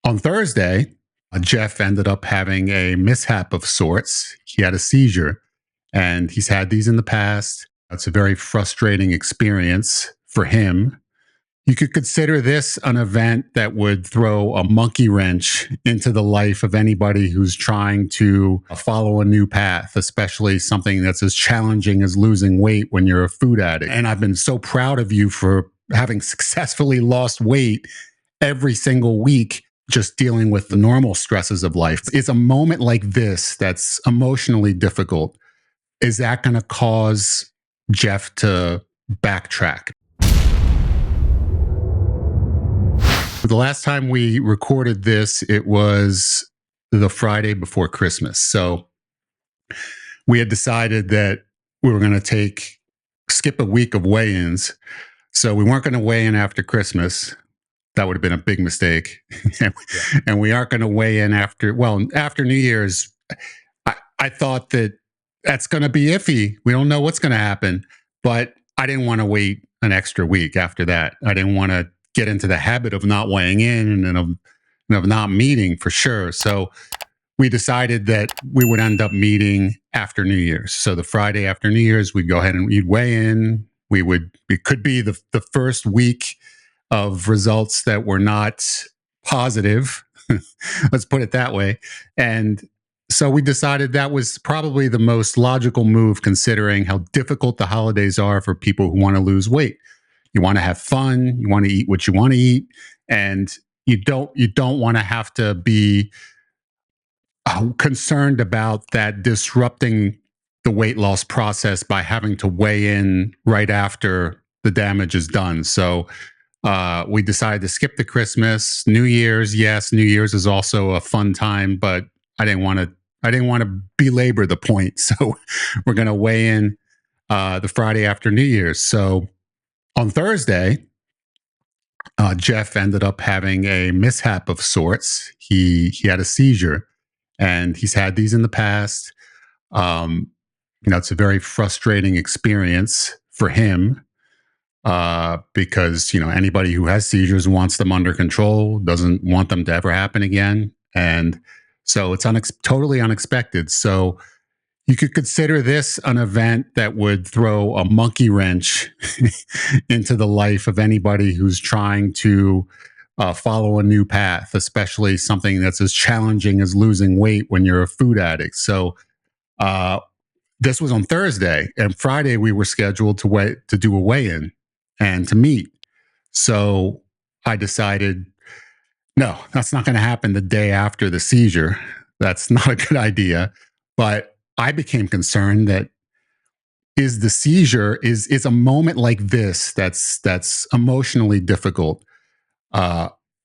On Thursday, Jeff ended up having a mishap of sorts. He had a seizure, and he's had these in the past. It's a very frustrating experience for him. You could consider this an event that would throw a monkey wrench into the life of anybody who's trying to follow a new path, especially something that's as challenging as losing weight when you're a food addict. And I've been so proud of you for having successfully lost weight every single week, just dealing with the normal stresses of life. It's a moment like this that's emotionally difficult. Is that going to cause Jeff to backtrack? The last time we recorded this, it was the Friday before Christmas. So we had decided that we were going to skip a week of weigh-ins. So we weren't going to weigh in after Christmas. That would have been a big mistake. And we aren't going to weigh in after New Year's. I thought that's going to be iffy. We don't know what's going to happen. But I didn't want to wait an extra week after that. I didn't want to get into the habit of not weighing in and of not meeting for sure. So we decided that we would end up meeting after New Year's. So the Friday after New Year's, we'd go ahead and we'd weigh in. It could be the first week of results that were not positive. Let's put it that way. And so we decided that was probably the most logical move, considering how difficult the holidays are for people who want to lose weight. You want to have fun. You want to eat what you want to eat, and you don't want to have to be concerned about that disrupting the weight loss process by having to weigh in right after the damage is done. So we decided to skip the Christmas. New Year's, yes, New Year's is also a fun time, but I didn't want to belabor the point. So we're going to weigh in the Friday after New Year's. So on Thursday, Jeff ended up having a mishap of sorts. He had a seizure, and he's had these in the past. It's a very frustrating experience for him because anybody who has seizures wants them under control, doesn't want them to ever happen again, and so it's totally unexpected. So you could consider this an event that would throw a monkey wrench into the life of anybody who's trying to follow a new path, especially something that's as challenging as losing weight when you're a food addict. So this was on Thursday, and Friday we were scheduled to do a weigh-in and to meet. So I decided, no, that's not going to happen the day after the seizure. That's not a good idea. But I became concerned that is a moment like this that's emotionally difficult.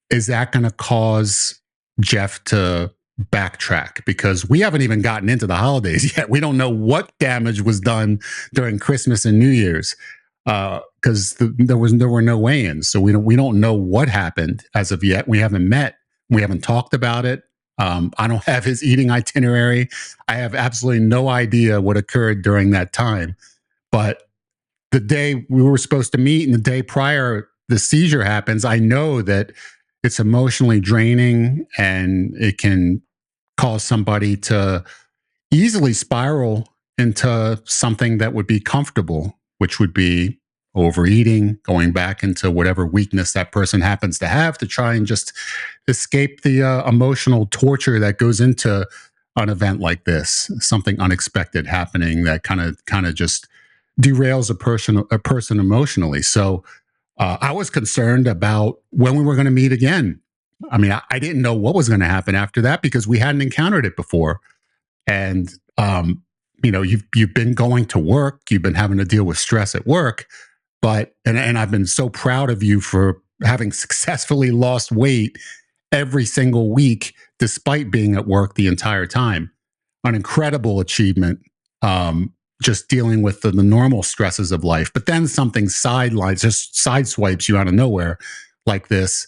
Is that going to cause Jeff to backtrack? Because we haven't even gotten into the holidays yet. We don't know what damage was done during Christmas and New Year's because there were no weigh-ins. So we don't know what happened as of yet. We haven't met. We haven't talked about it. I don't have his eating itinerary. I have absolutely no idea what occurred during that time. But the day we were supposed to meet and the day prior the seizure happens, I know that it's emotionally draining, and it can cause somebody to easily spiral into something that would be comfortable, which would be overeating, going back into whatever weakness that person happens to have to try and just escape the emotional torture that goes into an event like this, something unexpected happening that kind of just derails a person emotionally. So I was concerned about when we were going to meet again. I mean, I didn't know what was going to happen after that because we hadn't encountered it before. And you've been going to work, you've been having to deal with stress at work, and I've been so proud of you for having successfully lost weight every single week, despite being at work the entire time. An incredible achievement, just dealing with the normal stresses of life. But then something just sideswipes you out of nowhere like this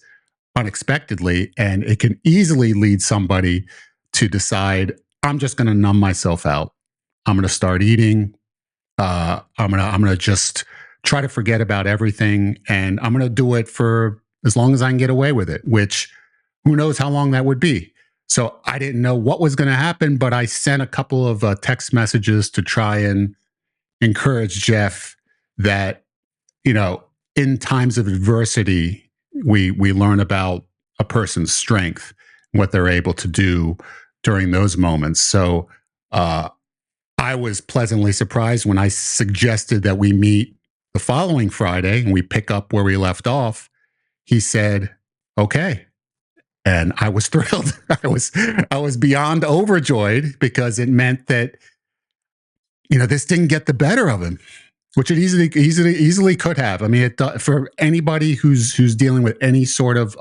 unexpectedly, and it can easily lead somebody to decide, I'm just going to numb myself out. I'm going to start eating. I'm going to just try to forget about everything, and I'm going to do it for as long as I can get away with it, which who knows how long that would be. So I didn't know what was going to happen, but I sent a couple of text messages to try and encourage Jeff that, you know, in times of adversity, we learn about a person's strength, what they're able to do during those moments. So uh, I was pleasantly surprised when I suggested that we meet the following Friday and we pick up where we left off. He said, "Okay." And I was thrilled. I was beyond overjoyed because it meant that, you know, this didn't get the better of him, which it easily could have. I mean, for anybody who's dealing with any sort of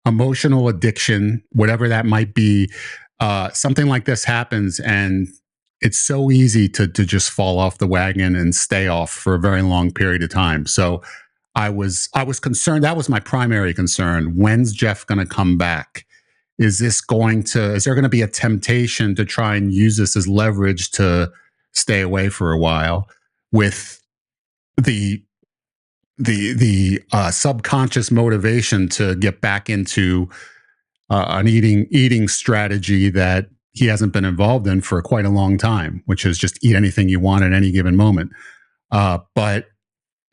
emotional addiction, whatever that might be, something like this happens, and it's so easy to just fall off the wagon and stay off for a very long period of time. So I was concerned. That was my primary concern. When's Jeff going to come back? Is there going to be a temptation to try and use this as leverage to stay away for a while with the subconscious motivation to get back into an eating strategy that he hasn't been involved in for quite a long time, which is just eat anything you want at any given moment. But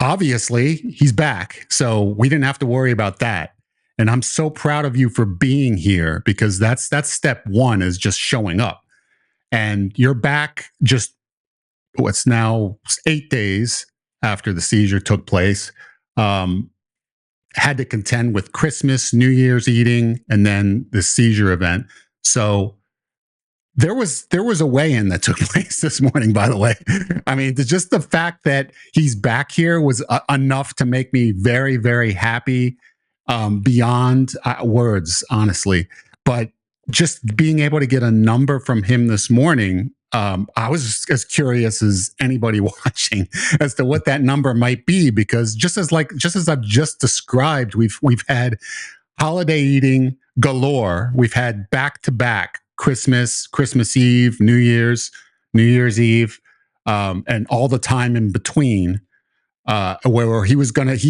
obviously, he's back, so we didn't have to worry about that. And I'm so proud of you for being here, because that's step one, is just showing up. And you're back just what's now 8 days after the seizure took place. Um, had to contend with Christmas, New Year's eating, and then the seizure event. So there was a weigh-in that took place this morning, by the way. I mean, just the fact that he's back here was enough to make me very, very happy, beyond words, honestly. But just being able to get a number from him this morning, I was as curious as anybody watching as to what that number might be, because just as I've just described, we've had holiday eating galore. We've had back to back Christmas Eve, New Year's Eve, and all the time in between. Where he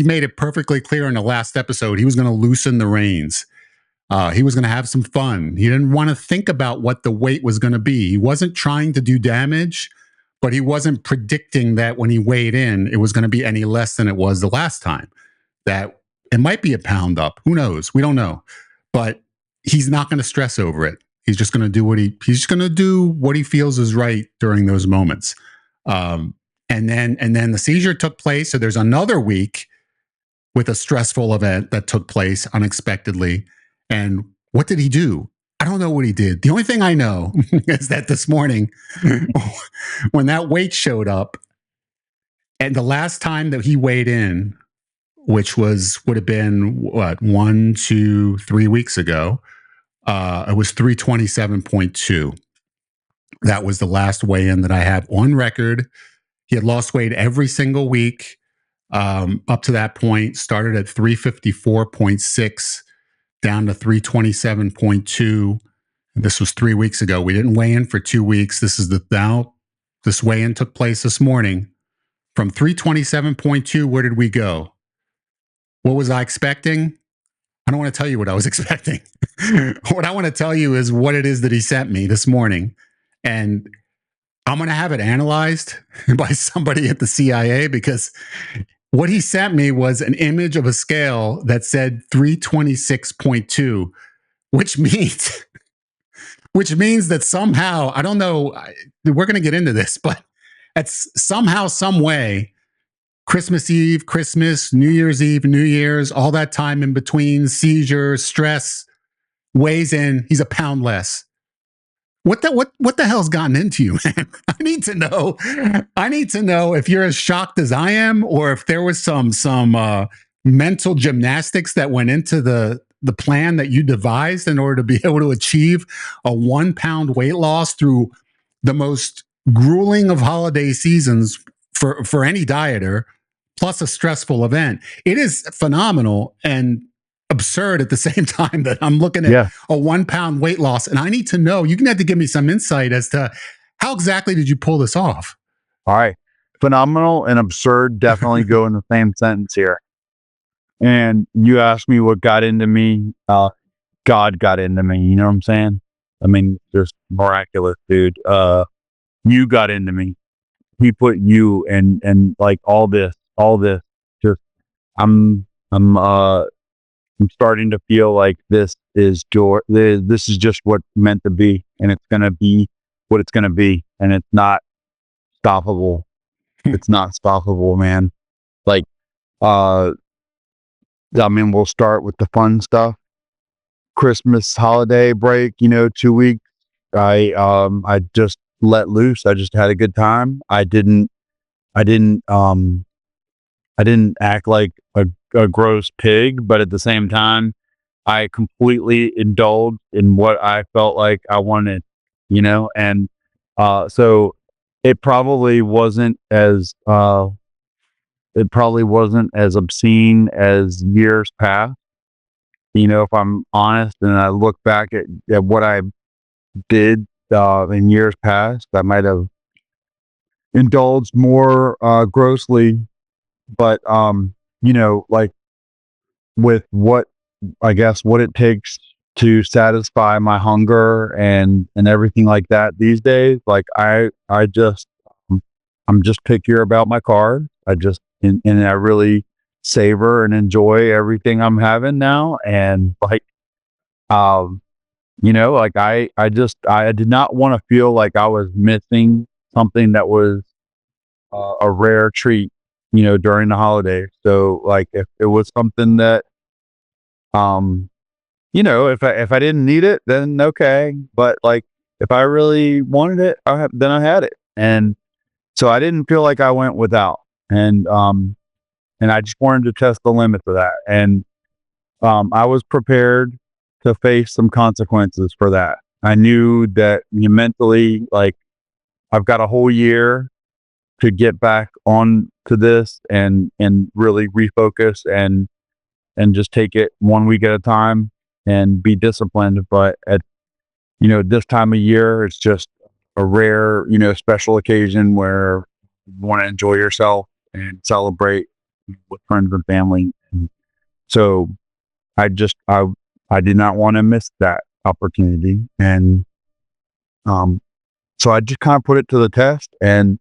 made it perfectly clear in the last episode, he was going to loosen the reins. He was going to have some fun. He didn't want to think about what the weight was going to be. He wasn't trying to do damage, but he wasn't predicting that when he weighed in, it was going to be any less than it was the last time. That it might be a pound up. Who knows? We don't know. But he's not going to stress over it. He's just going to do he's just going to do what he feels is right during those moments. And then the seizure took place. So there's another week with a stressful event that took place unexpectedly. And what did he do? I don't know what he did. The only thing I know is that this morning, when that weight showed up, and the last time that he weighed in, which would have been what, 1, 2, 3 weeks ago, it was 327.2. That was the last weigh-in that I have on record. He had lost weight every single week up to that point. Started at 354.6, down to 327.2. This was 3 weeks ago. We didn't weigh in for 2 weeks. This weigh-in took place this morning. From 327.2, where did we go? What was I expecting? I don't want to tell you what I was expecting. What I want to tell you is what it is that he sent me this morning. And I'm going to have it analyzed by somebody at the CIA, because what he sent me was an image of a scale that said 326.2, which means that somehow, I don't know, we're going to get into this, but it's somehow, some way, Christmas Eve, Christmas, New Year's Eve, New Year's, all that time in between, seizure, stress, weighs in, he's a pound less. What the hell's gotten into you, man? I need to know. I need to know if you're as shocked as I am, or if there was some mental gymnastics that went into the plan that you devised in order to be able to achieve a 1 pound weight loss through the most grueling of holiday seasons for any dieter, plus a stressful event. It is phenomenal and absurd at the same time that I'm looking at a 1 pound weight loss. And I need to know, you're going to have to give me some insight as to how exactly did you pull this off? All right. Phenomenal and absurd definitely go in the same sentence here. And you asked me what got into me. God got into me. You know what I'm saying? I mean, just miraculous, dude. You got into me. He put you and like all this. Just I'm I'm starting to feel like this is this is just what's meant to be, and it's gonna be what it's gonna be, and it's not stoppable. It's not stoppable, man. Like, I mean, we'll start with the fun stuff. Christmas holiday break, 2 weeks. I just let loose. I just had a good time. I didn't I didn't act like a gross pig, but at the same time, I completely indulged in what I felt like I wanted, and so it probably wasn't as obscene as years past. If I'm honest and I look back at what I did in years past, I might have indulged more grossly, but like with what I guess what it takes to satisfy my hunger and everything like that these days. Like I just I'm just pickier about my carbs. And I really savor and enjoy everything I'm having now. And like like I did not want to feel like I was missing something that was a rare treat, during the holidays. So like if it was something that if I didn't need it, then okay. But like if I really wanted it, then I had it. And so I didn't feel like I went without. And I just wanted to test the limits of that. And I was prepared to face some consequences for that. I knew that mentally, like I've got a whole year to get back on to this and really refocus and just take it 1 week at a time and be disciplined. But at this time of year, it's just a rare, special occasion where you want to enjoy yourself and celebrate with friends and family. And so I just I did not want to miss that opportunity, and so I just kind of put it to the test, and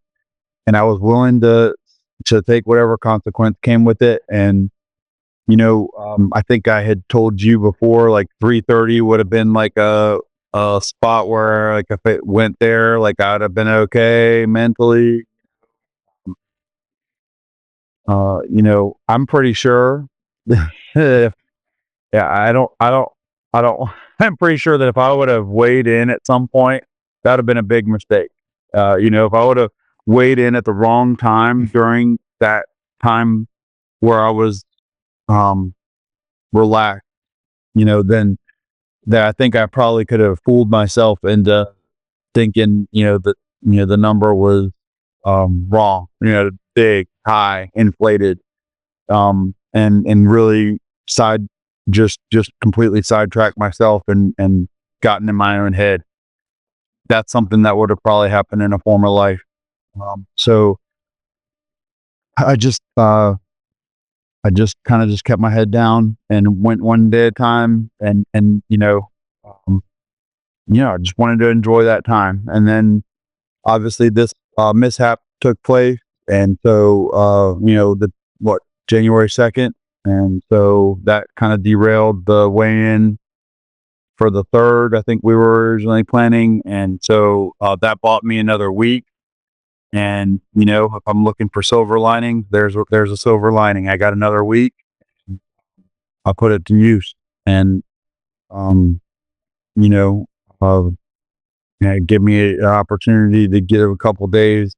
I was willing to take whatever consequence came with it. And I think I had told you before, like 3:30 would have been like a spot where like if it went there, like I'd have been okay mentally. I'm pretty sure. if, yeah, I don't. I'm pretty sure that if I would have weighed in at some point, that would have been a big mistake. If I would have weighed in at the wrong time during that time where I was relaxed, then that I think I probably could have fooled myself into thinking, that the number was wrong, big, high, inflated, and really just completely sidetracked myself and gotten in my own head. That's something that would have probably happened in a former life. So I just kind of just kept my head down and went one day at a time, and I just wanted to enjoy that time. And then obviously this mishap took place, and so the January 2nd, and so that kind of derailed the weigh-in for the 3rd. I think we were originally planning, and so that bought me another week. And if I'm looking for silver lining, there's a silver lining. I got another week. I'll put it to use, and you know, uh, give me an opportunity to get a couple days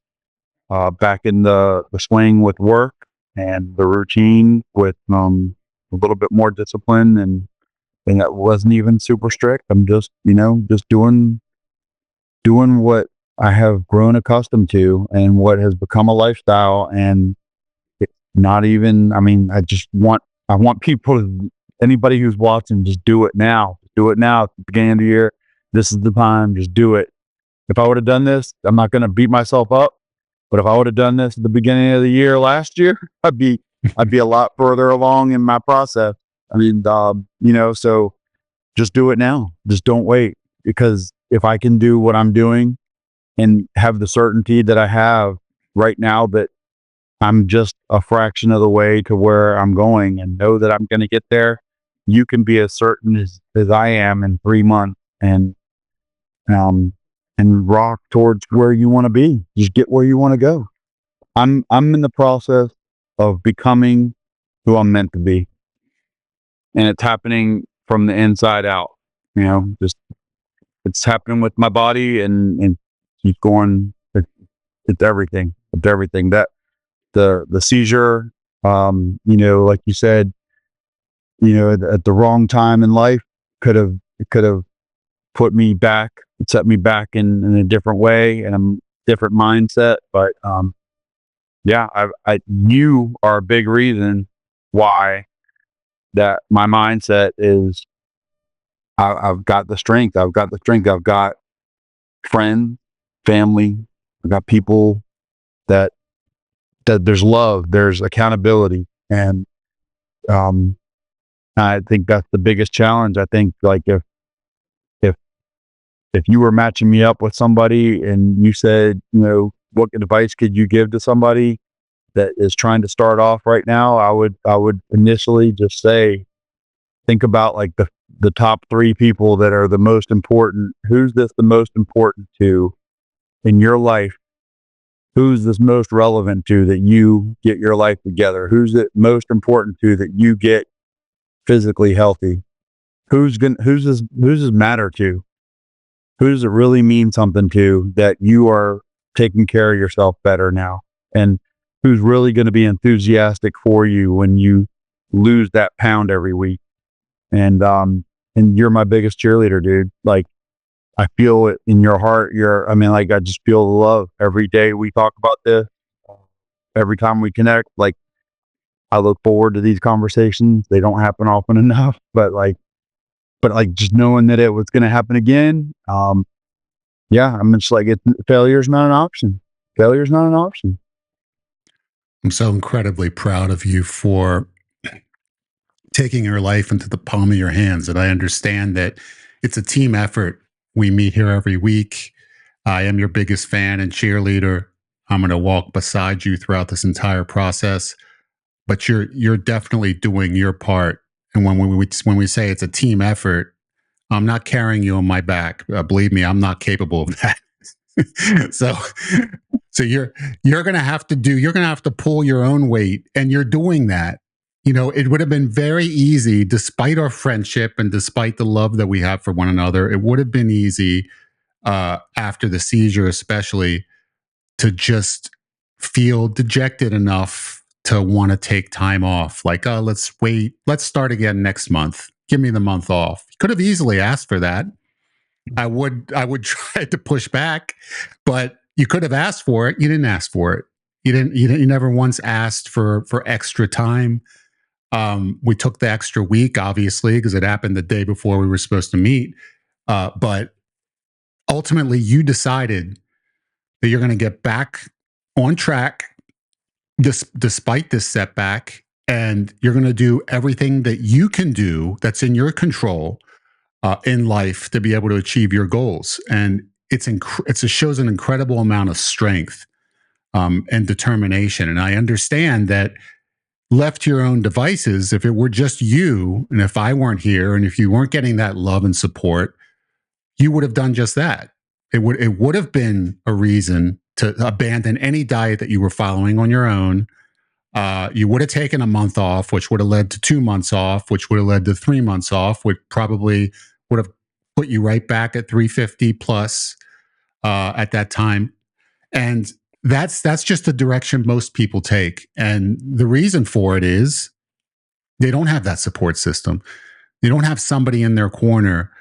back in the swing with work and the routine with a little bit more discipline, and that wasn't even super strict. I'm just just doing what I have grown accustomed to and what has become a lifestyle. And it's not even, I mean, I want people, anybody who's watching, just do it now. Do it now at the beginning of the year. This is the time. Just do it. If I would have done this, I'm not going to beat myself up. But if I would have done this at the beginning of the year last year, I'd be a lot further along in my process. I mean, so just do it now. Just don't wait, because if I can do what I'm doing and have the certainty that I have right now, that I'm just a fraction of the way to where I'm going, and know that I'm going to get there, you can be as certain as I am in 3 months, um, and rock towards where you want to be. Just get where you want to go. I'm in the process of becoming who I'm meant to be, and it's happening from the inside out. Just it's happening with my body, and keep going. It's everything. It's everything. That the seizure, like you said, at the wrong time in life could have put me back, set me back in a different way and a different mindset. But yeah, you are a big reason why that my mindset is. I've got the strength. I've got the strength. I've got friends, family. I've got people that there's love, there's accountability, and I think that's the biggest challenge. I think, like, if if you were matching me up with somebody and you said, what advice could you give to somebody that is trying to start off right now, I would initially just say, think about, like, the top 3 people that are the most important. Who's this the most important to in your life? Who's this most relevant to that you get your life together? Who's it most important to that you get physically healthy? Who's this matter to? Who does it really mean something to that you are taking care of yourself better now? And who's really going to be enthusiastic for you when you lose that pound every week? And you're my biggest cheerleader, dude. Like, I feel it in your heart. I just feel the love every day we talk about this. Every time we connect, like, I look forward to these conversations. They don't happen often enough, but just knowing that it was going to happen again. Yeah, I'm just like, failure's not an option. Failure's not an option. I'm so incredibly proud of you for taking your life into the palm of your hands. And I understand that it's a team effort. We meet here every week. I am your biggest fan and cheerleader. I'm going to walk beside you throughout this entire process. But you're definitely doing your part. And when we say it's a team effort, I'm not carrying you on my back. Believe me, I'm not capable of that. so so you're gonna have to pull your own weight, and you're doing that. It would have been very easy, despite our friendship and despite the love that we have for one another. It would have been easy, after the seizure especially, to just feel dejected enough to want to take time off. Like, oh, let's wait, let's start again next month, give me the month off. You could have easily asked for that. I would try to push back, but you could have asked for it. You didn't ask for it. You never once asked for extra time. We took the extra week, obviously, because it happened the day before we were supposed to meet. But ultimately, you decided that you're going to get back on track, despite this setback, and you're going to do everything that you can do that's in your control, in life, to be able to achieve your goals. And it shows an incredible amount of strength, and determination. And I understand that, left to your own devices, if it were just you, and if I weren't here, and if you weren't getting that love and support, you would have done just that. It would have been a reason to abandon any diet that you were following on your own. You would have taken a month off, which would have led to 2 months off, which would have led to 3 months off, which probably would have put you right back at 350 plus, at that time. And that's just the direction most people take. And the reason for it is they don't have that support system. They don't have somebody in their corner,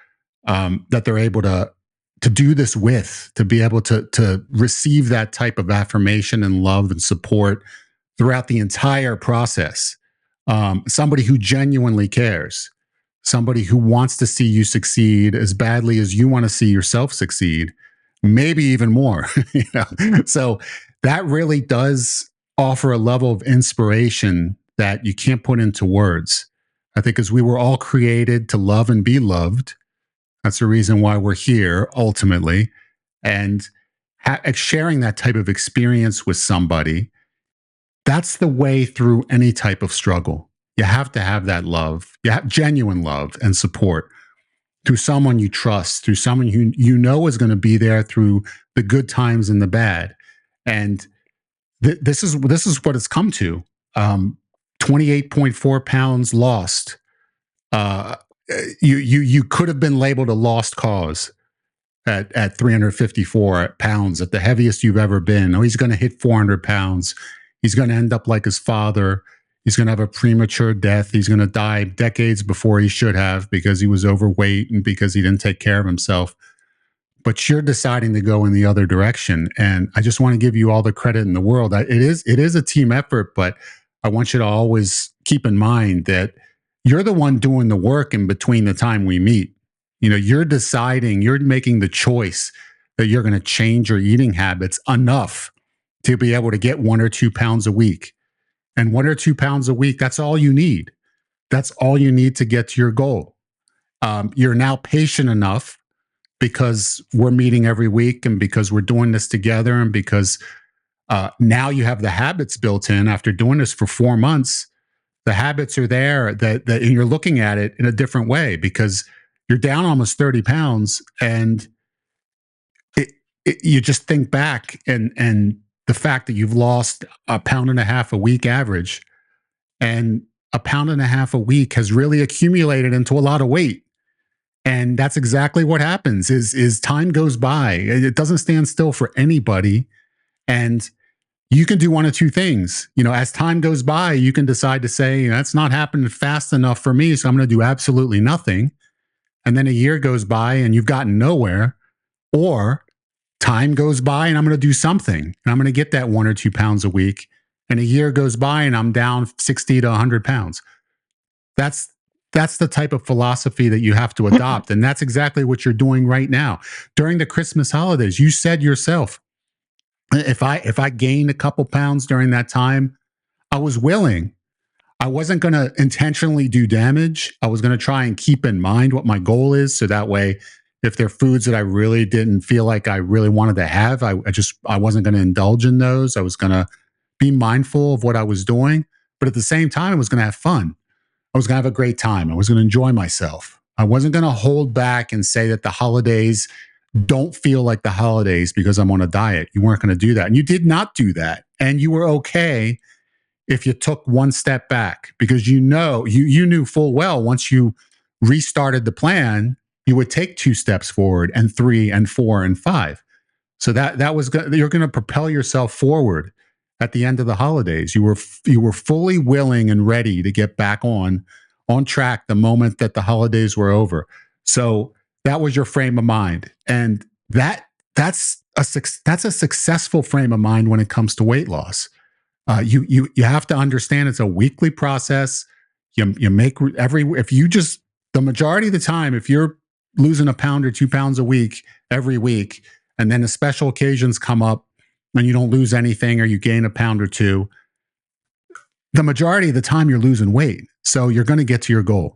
that they're able to do this with, to be able to receive that type of affirmation and love and support throughout the entire process. Somebody who genuinely cares, somebody who wants to see you succeed as badly as you want to see yourself succeed, maybe even more. So that really does offer a level of inspiration that you can't put into words. I think as we were all created to love and be loved. That's the reason why we're here ultimately. And sharing that type of experience with somebody, that's the way through any type of struggle. You have to have that love. You have genuine love and support through someone you trust, through someone who you know is going to be there through the good times and the bad. And this is what it's come to. 28.4 pounds lost. Uh, you could have been labeled a lost cause at 354 pounds, at the heaviest you've ever been. Oh, he's going to hit 400 pounds. He's going to end up like his father. He's going to have a premature death. He's going to die decades before he should have because he was overweight and because he didn't take care of himself. But you're deciding to go in the other direction. And I just want to give you all the credit in the world. It is a team effort, but I want you to always keep in mind that you're the one doing the work in between the time we meet. You know, you're deciding, you're making the choice that you're going to change your eating habits enough to be able to get 1 or 2 pounds a week. And 1 or 2 pounds a week, that's all you need. That's all you need to get to your goal. You're now patient enough because we're meeting every week and because we're doing this together and because now you have the habits built in after doing this for 4 months. The habits are there that you're looking at it in a different way because you're down almost 30 pounds and you just think back and the fact that you've lost 1.5 pounds a week average, and 1.5 pounds a week has really accumulated into a lot of weight. And that's exactly what happens is time goes by. It doesn't stand still for anybody. And you can do one of two things. You know, as time goes by, you can decide to say, that's not happening fast enough for me, so I'm going to do absolutely nothing. And then a year goes by and you've gotten nowhere. Or time goes by and I'm going to do something and I'm going to get that 1 or 2 pounds a week. And a year goes by and I'm down 60 to 100 pounds. That's the type of philosophy that you have to adopt. And that's exactly what you're doing right now. During the Christmas holidays, you said yourself, if I gained a couple pounds during that time, I was willing. I wasn't going to intentionally do damage. I was going to try and keep in mind what my goal is. So that way, if there are foods that I really didn't feel like I really wanted to have, I wasn't going to indulge in those. I was going to be mindful of what I was doing. But at the same time, I was going to have fun. I was going to have a great time. I was going to enjoy myself. I wasn't going to hold back and say that the holidays don't feel like the holidays because I'm on a diet. You weren't going to do that. And you did not do that. And you were okay if you took one step back because you knew full well once you restarted the plan, you would take 2 steps forward and 3 and 4 and 5. So that was you're going to propel yourself forward at the end of the holidays. You were fully willing and ready to get back on track the moment that the holidays were over. So that was your frame of mind, and that's a successful frame of mind when it comes to weight loss. You have to understand it's a weekly process. You make if you just the majority of the time, if you're losing 1 pound or 2 pounds a week every week, and then the special occasions come up and you don't lose anything or you gain 1 pound or 2, the majority of the time you're losing weight. So you're going to get to your goal.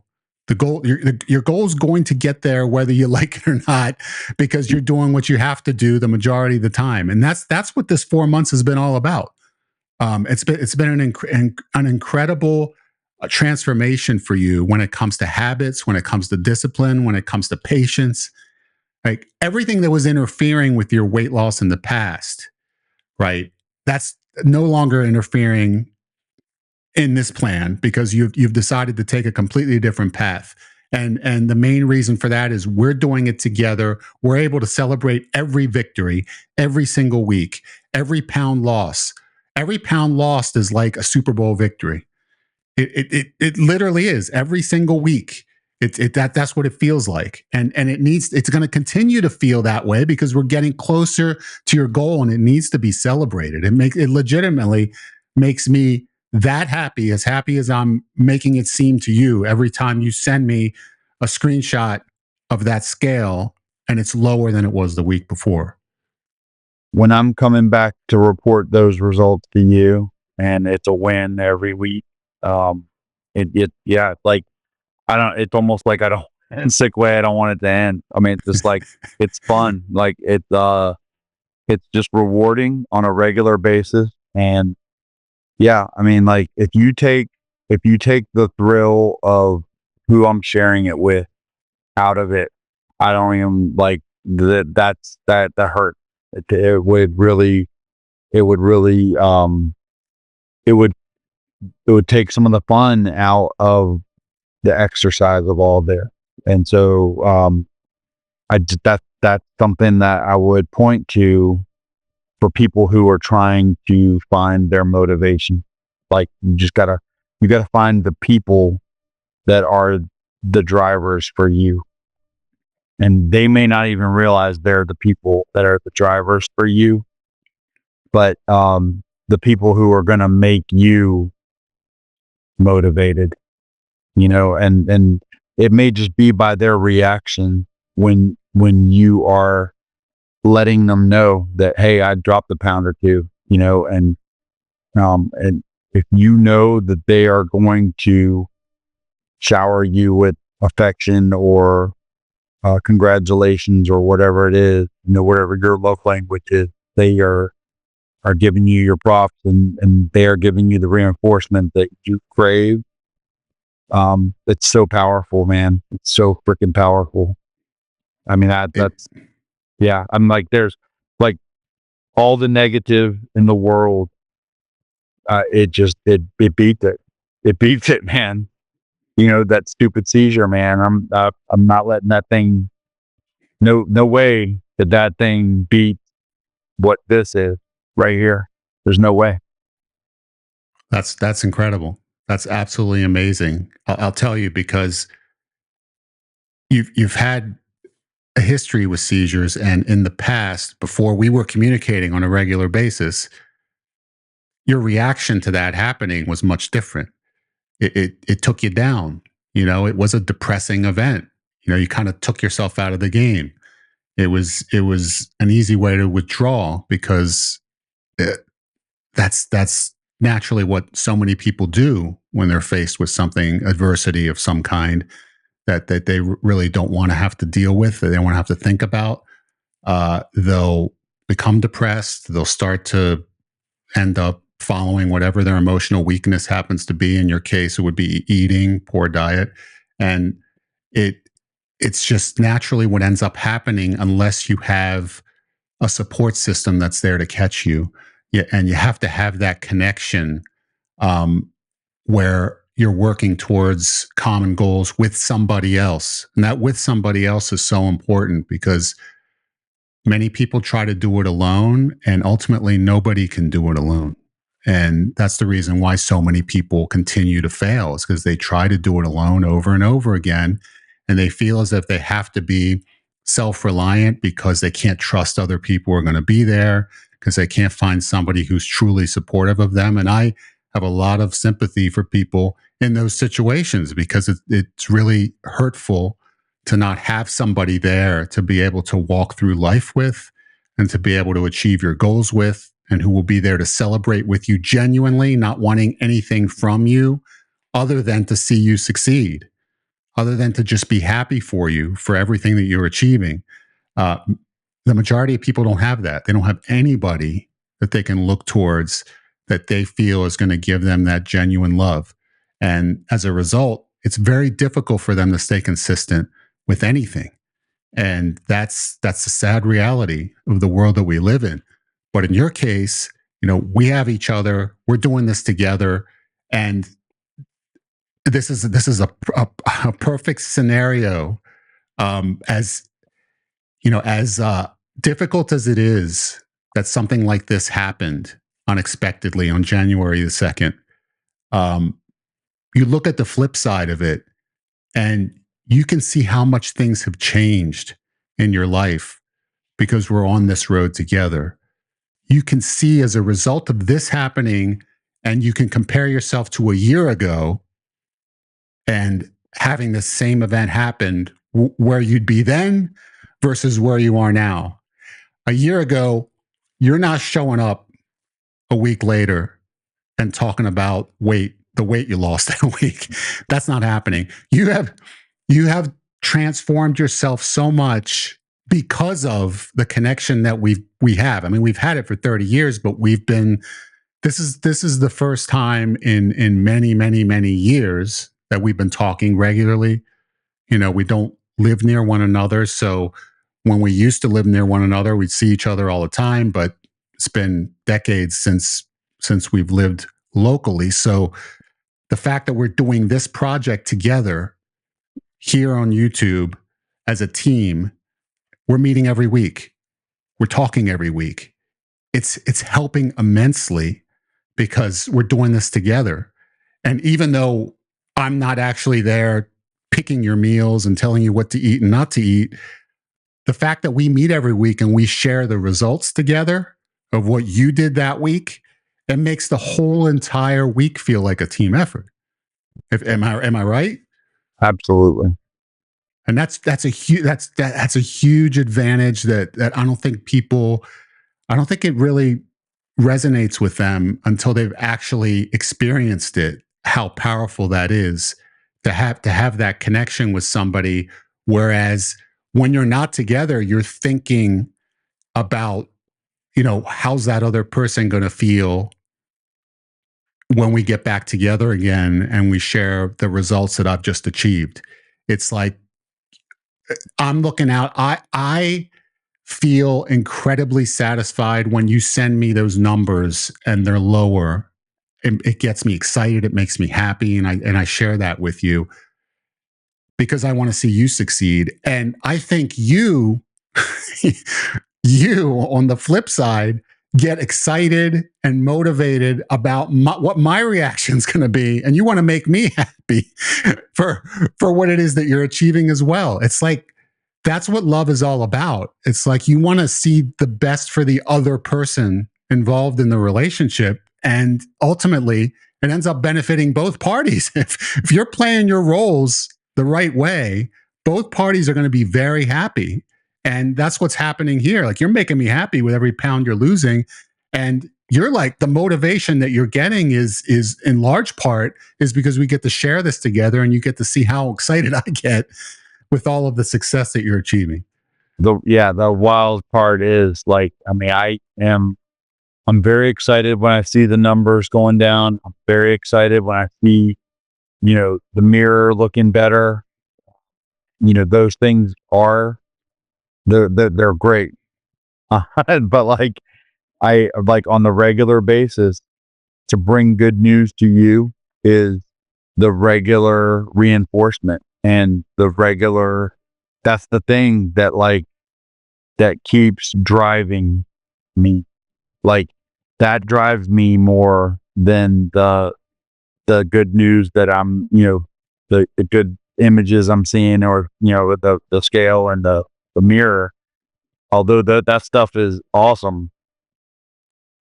Your goal is going to get there whether you like it or not, because you're doing what you have to do the majority of the time, and that's what this 4 months has been all about. It's been an incredible transformation for you when it comes to habits, when it comes to discipline, when it comes to patience. Like everything that was interfering with your weight loss in the past, right? That's no longer interfering in this plan because you've decided to take a completely different path. And the main reason for that is we're doing it together. We're able to celebrate every victory, every single week, every pound loss. Every pound lost is like a Super Bowl victory. It literally is every single week. That's what it feels like, and it's going to continue to feel that way because we're getting closer to your goal, and it needs to be celebrated. It legitimately makes me that happy as I'm making it seem to you every time you send me a screenshot of that scale and it's lower than it was the week before. When I'm coming back to report those results to you, and it's a win every week, yeah, like it's almost like I don't, in a sick way, I don't want it to end. I mean, it's just like, it's fun. Like it's just rewarding on a regular basis. And yeah, I mean, like if you take the thrill of who I'm sharing it with out of it, I don't even like that hurt. It would really, it would really, it would, take some of the fun out of the exercise of all there. And so, that's something that I would point to for people who are trying to find their motivation. Like you gotta find the people that are the drivers for you. And they may not even realize they're the people that are the drivers for you, but the people who are going to make you motivated, and it may just be by their reaction when you are letting them know that, hey, I dropped a pound or two, and if you know that they are going to shower you with affection or congratulations or whatever it is, whatever your love language is, they are giving you your props, and they are giving you the reinforcement that you crave. It's so powerful, man. It's so freaking powerful. I mean, that's, yeah, I'm like, there's like all the negative in the world. It beats it. It beats it, man. That stupid seizure, man. I'm not letting that thing, no way that thing beat what this is right here. There's no way. That's incredible. That's absolutely amazing. I'll tell you, because you've had a history with seizures, and in the past, before we were communicating on a regular basis, your reaction to that happening was much different. It took you down. It was a depressing event. You kind of took yourself out of the game. It was an easy way to withdraw, because that's naturally what so many people do when they're faced with something, adversity of some kind, that they really don't want to have to deal with, that they don't want to have to think about. They'll become depressed. They'll start to end up following whatever their emotional weakness happens to be. In your case, it would be eating, poor diet, and it it's just naturally what ends up happening, unless you have a support system that's there to catch you. Yeah, and you have to have that connection, um, where you're working towards common goals with somebody else. And that with somebody else is so important, because many people try to do it alone, and ultimately nobody can do it alone. And that's the reason why so many people continue to fail, is because they try to do it alone over and over again. And they feel as if they have to be self reliant, because they can't trust other people are going to be there, because they can't find somebody who's truly supportive of them. And I have a lot of sympathy for people in those situations, because it's really hurtful to not have somebody there to be able to walk through life with, and to be able to achieve your goals with, and who will be there to celebrate with you genuinely, not wanting anything from you other than to see you succeed, other than to just be happy for you for everything that you're achieving. Uh, the majority of people don't have that. They don't have anybody that they can look towards, that they feel is going to give them that genuine love. And as a result, it's very difficult for them to stay consistent with anything. And that's the sad reality of the world that we live in. But in your case, we have each other. We're doing this together, and this is a perfect scenario. As as difficult as it is that something like this happened unexpectedly on January the 2nd, um, you look at the flip side of it, and you can see how much things have changed in your life, because we're on this road together. You can see, as a result of this happening, and you can compare yourself to a year ago, and having the same event happened, where you'd be then versus where you are now. A year ago, you're not showing up a week later and talking about weight the weight you lost in a week. That's not happening. You have transformed yourself so much because of the connection that we have. I mean, we've had it for 30 years, but this is the first time in many, many, many years that we've been talking regularly. We don't live near one another. So when we used to live near one another, we'd see each other all the time, but it's been decades since we've lived locally. So the fact that we're doing this project together here on YouTube as a team, we're meeting every week. We're talking every week. It's helping immensely because we're doing this together. And even though I'm not actually there picking your meals and telling you what to eat and not to eat, the fact that we meet every week and we share the results together of what you did that week, it makes the whole entire week feel like a team effort. Am I right? Absolutely. And that's a huge advantage that I don't think it really resonates with them until they've actually experienced it, how powerful that is to have that connection with somebody. Whereas when you're not together, you're thinking about, how's that other person going to feel when we get back together again and we share the results that I've just achieved. It's like I'm looking out. I feel incredibly satisfied when you send me those numbers and they're lower. It gets me excited. It makes me happy, and I share that with you because I want to see you succeed. And I think you, you on the flip side, get excited and motivated about what my reaction is going to be, and you want to make me happy for what it is that you're achieving as well. It's like that's what love is all about. It's like you want to see the best for the other person involved in the relationship, and ultimately it ends up benefiting both parties. If you're playing your roles the right way, both parties are going to be very happy. And that's what's happening here. Like, you're making me happy with every pound you're losing. And you're like, the motivation that you're getting is in large part is because we get to share this together, and you get to see how excited I get with all of the success that you're achieving. The wild part is, like, I mean, I'm very excited when I see the numbers going down. I'm very excited when I see, the mirror looking better. Those things they're great. But like, I like, on the regular basis, to bring good news to you is the regular reinforcement, and that's the thing that keeps driving me. Like, that drives me more than the good news that I'm, the good images I'm seeing, or, with the scale and the mirror. Although that stuff is awesome,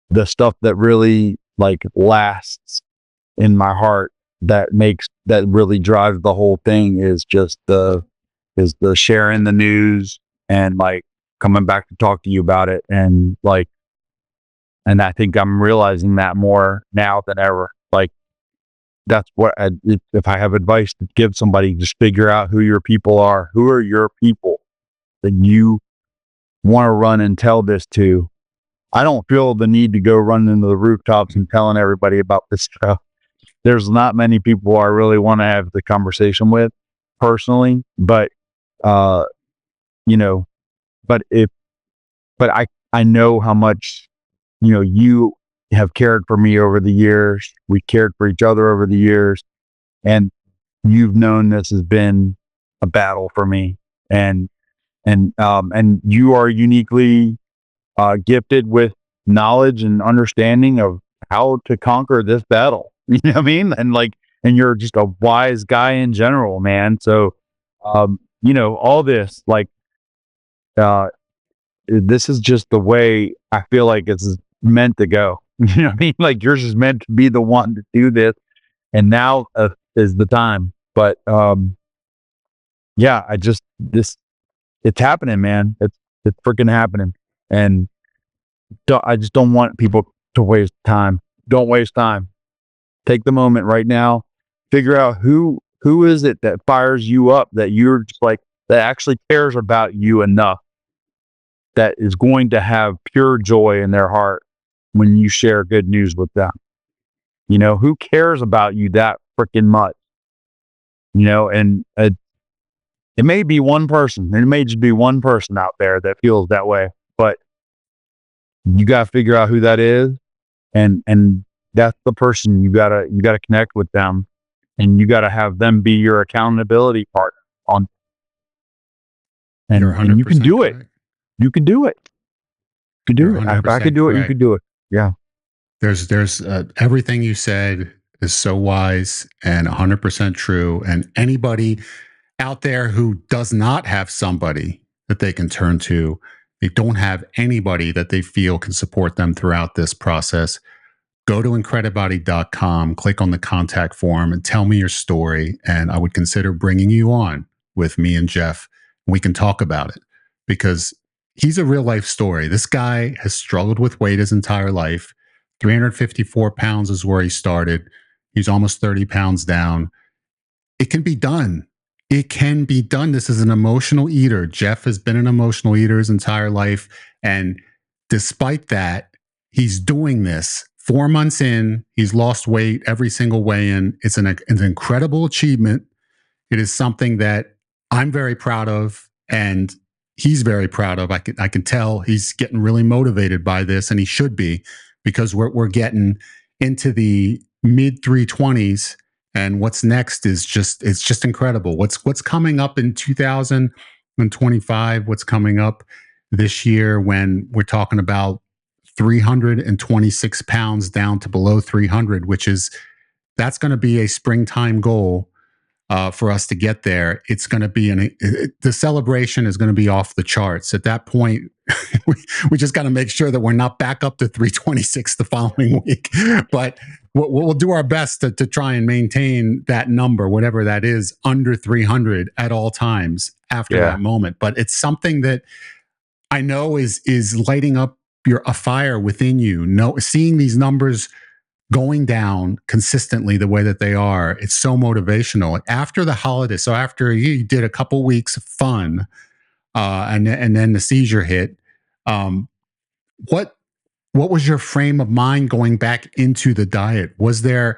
the stuff that really, like, lasts in my heart, that really drives the whole thing, is the sharing the news, and, like, coming back to talk to you about it. And, like, and I think I'm realizing that more now than ever. Like, that's what if I have advice to give somebody, just figure out who your people are. Who are your people that you want to run and tell this to? I don't feel the need to go running into the rooftops and telling everybody about this stuff. There's not many people I really want to have the conversation with personally, but uh, you know, but I know how much, you have cared for me over the years. We cared for each other over the years, and you've known this has been a battle for me. And you are uniquely gifted with knowledge and understanding of how to conquer this battle. You know what I mean? And, like, and you're just a wise guy in general, man. So, all this, like, uh, this is just the way I feel like it's meant to go. You know what I mean? Like, yours is meant to be the one to do this, and now is the time. But yeah, it's happening, man. It's freaking happening, and I just don't want people to waste time. Don't waste time. take the moment right now, figure out who is it that fires you up, that you're just like, that actually cares about you enough, that is going to have pure joy in their heart when you share good news with them. Who cares about you that freaking much? And it may be one person. It may just be one person out there that feels that way, but you got to figure out who that is, and that's the person you gotta connect with them, and you got to have them be your accountability partner on. You're And you can 100% do it. correct. You can do it. You can You're do it. If I could 100% do it, you correct. could do it. Yeah. There's everything you said is so wise and 100% true. And anybody out there who does not have somebody that they can turn to, they don't have anybody that they feel can support them throughout this process, go to IncrediBody.com, click on the contact form, and tell me your story. And I would consider bringing you on with me and Jeff. We can talk about it because he's a real life story. This guy has struggled with weight his entire life. 354 pounds is where he started. He's almost 30 pounds down. It can be done. It can be done. This is an emotional eater. Jeff has been an emotional eater his entire life. And despite that, he's doing this 4 months in. He's lost weight every single weigh in. It's an incredible achievement. It is something that I'm very proud of, and he's very proud of. I can tell he's getting really motivated by this, and he should be, because we're getting into the mid 320s, and what's next is just incredible. What's coming up in 2025? What's coming up this year when we're talking about 326 pounds down to below 300, which is that's going to be a springtime goal for us to get there. It's going to be the celebration is going to be off the charts. At that point, we just got to make sure that we're not back up to 326 the following week. But we'll do our best to try and maintain that number, whatever that is, under 300 at all times after that moment. But it's something that I know is lighting up a fire within you. Seeing these numbers going down consistently the way that they are, it's so motivational. After the holiday, so after you did a couple weeks of fun, and then the seizure hit, what was your frame of mind going back into the diet? Was there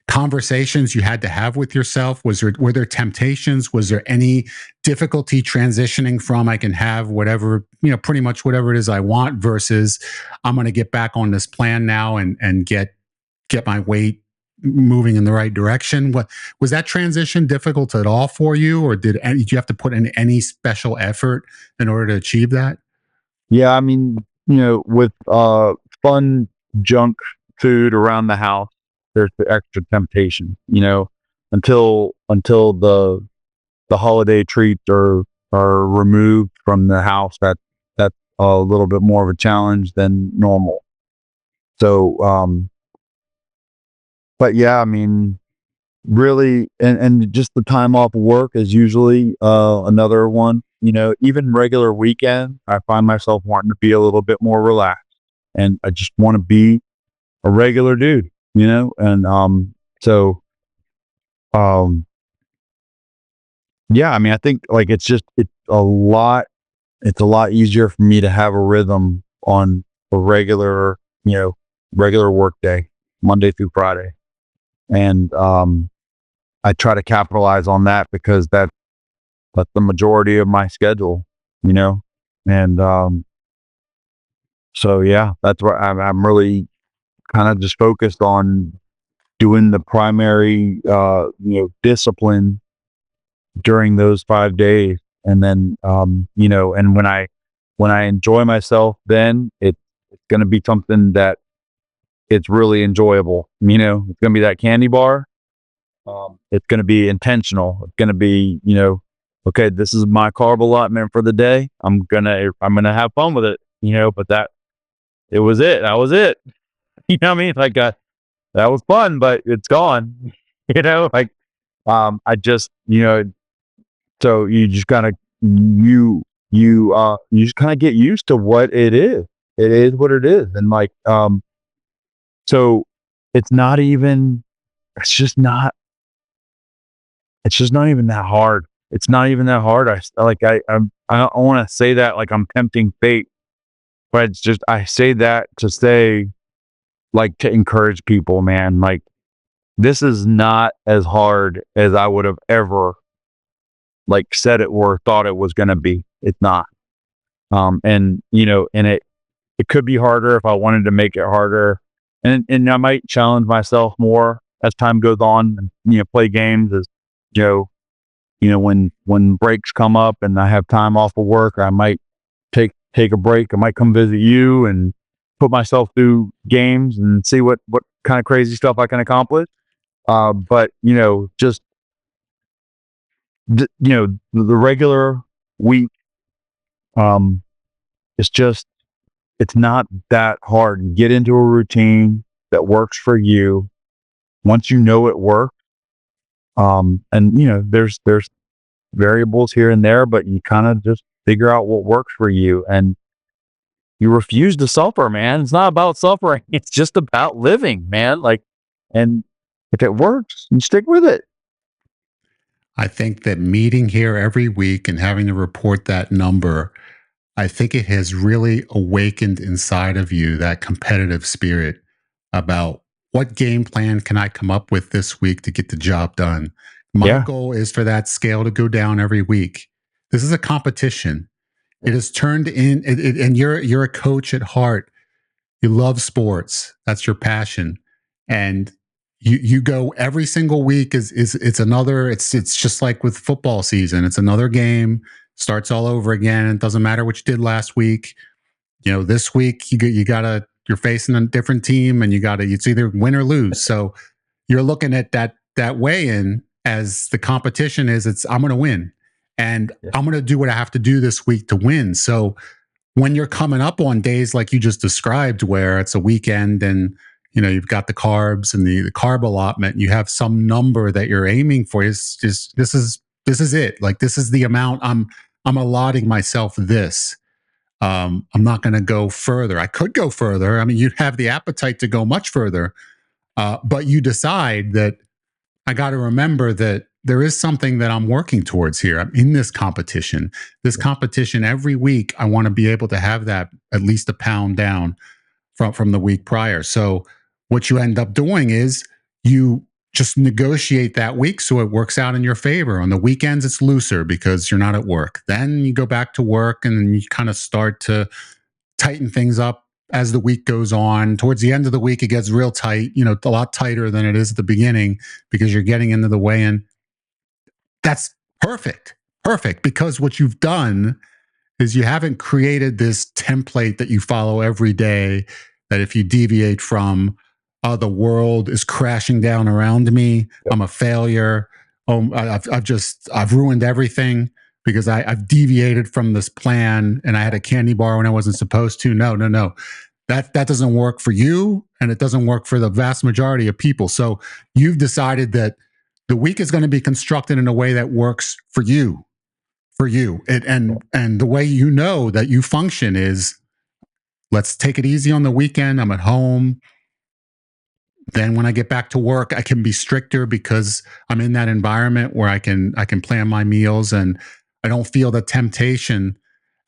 conversations you had to have with yourself? Were there temptations? Was there any difficulty transitioning from I can have whatever, pretty much whatever it is I want, versus I'm going to get back on this plan now and get my weight moving in the right direction? What was that transition difficult at all for you, or did you have to put in any special effort in order to achieve that? Yeah, I mean, with fun junk food around the house, there's the extra temptation, until the holiday treats are removed from the house. That's a little bit more of a challenge than normal. So, but yeah, I mean, really, and just the time off work is usually another one. Even regular weekend, I find myself wanting to be a little bit more relaxed, and I just want to be a regular dude, and so yeah, I mean, I think like it's a lot easier for me to have a rhythm on a regular work day, Monday through Friday, and I try to capitalize on that because that's the majority of my schedule, and so yeah, that's where I'm really kind of just focused on doing the primary discipline during those 5 days, and then and when I enjoy myself, then it's going to be something that it's really enjoyable. It's going to be that candy bar. It's going to be intentional. It's going to be, okay, this is my carb allotment for the day. I'm gonna have fun with it, but it was it. That was it. You know what I mean? Like, that was fun, but it's gone. Like, I just, so you just kind of, you just kind of get used to what it is. It is what it is. And like, so it's not even it's just not even that hard. It's not even that hard. I don't want to say that like I'm tempting fate, but it's just, I say that to say, like, to encourage people, man. Like, this is not as hard as I would have ever like said it or thought it was going to be. It's not. And it could be harder if I wanted to make it harder. And I might challenge myself more as time goes on and, play games as, when breaks come up and I have time off of work, I might take a break. I might come visit you and put myself through games and see what kind of crazy stuff I can accomplish. But just the regular week, it's not that hard. Get into a routine that works for you. Once you know it works, and there's variables here and there, but you kind of just figure out what works for you, and you refuse to suffer, man. It's not about suffering. It's just about living, man. Like, and if it works, you stick with it. I think that meeting here every week and having to report that number, I think it has really awakened inside of you that competitive spirit about what game plan can I come up with this week to get the job done. My Yeah. goal is for that scale to go down every week. This is a competition. It has turned and you're a coach at heart. You love sports. That's your passion, and you go every single week. It's another. It's just like with football season. It's another game. Starts all over again. It doesn't matter what you did last week. This week you're facing a different team, and it's either win or lose. So you're looking at that weigh-in as the competition is. I'm going to win, and I'm going to do what I have to do this week to win. So when you're coming up on days like you just described, where it's a weekend and you've got the carbs and the carb allotment, you have some number that you're aiming for. It's just this is it. Like, this is the amount I'm allotting myself. This. I'm not going to go further. I could go further. I mean, you'd have the appetite to go much further, but you decide that I got to remember that there is something that I'm working towards here. I'm in this competition. This competition every week, I want to be able to have that at least a pound down from the week prior. So what you end up doing is you just negotiate that week so it works out in your favor. On the weekends, it's looser because you're not at work. Then you go back to work and you kind of start to tighten things up as the week goes on. Towards the end of the week, it gets real tight, a lot tighter than it is at the beginning because you're getting into the weigh-in. That's perfect. Perfect. Because what you've done is you haven't created this template that you follow every day, that if you deviate from, the world is crashing down around me. I'm a failure. I've ruined everything because I've deviated from this plan and I had a candy bar when I wasn't supposed to. No. That doesn't work for you, and it doesn't work for the vast majority of people. So you've decided that the week is going to be constructed in a way that works for you. And the way that you function is, let's take it easy on the weekend. I'm at home. Then when I get back to work, I can be stricter because I'm in that environment where I can plan my meals, and I don't feel the temptation